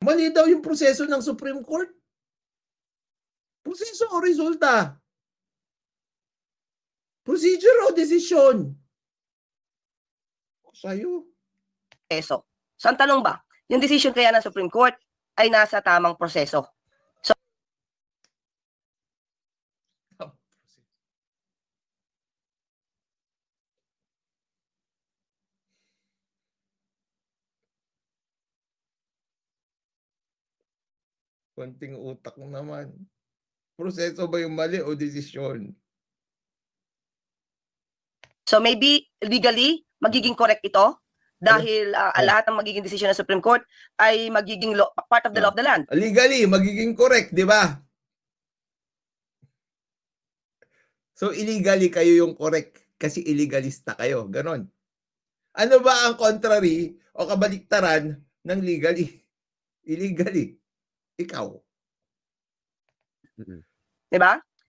Mali daw yung proseso ng Supreme Court. Proseso o resulta? Procedure o desisyon? Sa'yo. So ang tanong ba, yung decision kaya ng Supreme Court ay nasa tamang proseso? So, konting utak naman. Proseso ba yung mali o desisyon? So maybe legally, magiging correct ito dahil lahat ng magiging decision ng Supreme Court ay magiging part of the law of the land. Legally, magiging correct, di ba? So illegally kayo yung correct kasi illegalista kayo. Ganon. Ano ba ang contrary o kabaliktaran ng legally? Illegally. Ikaw. Di ba?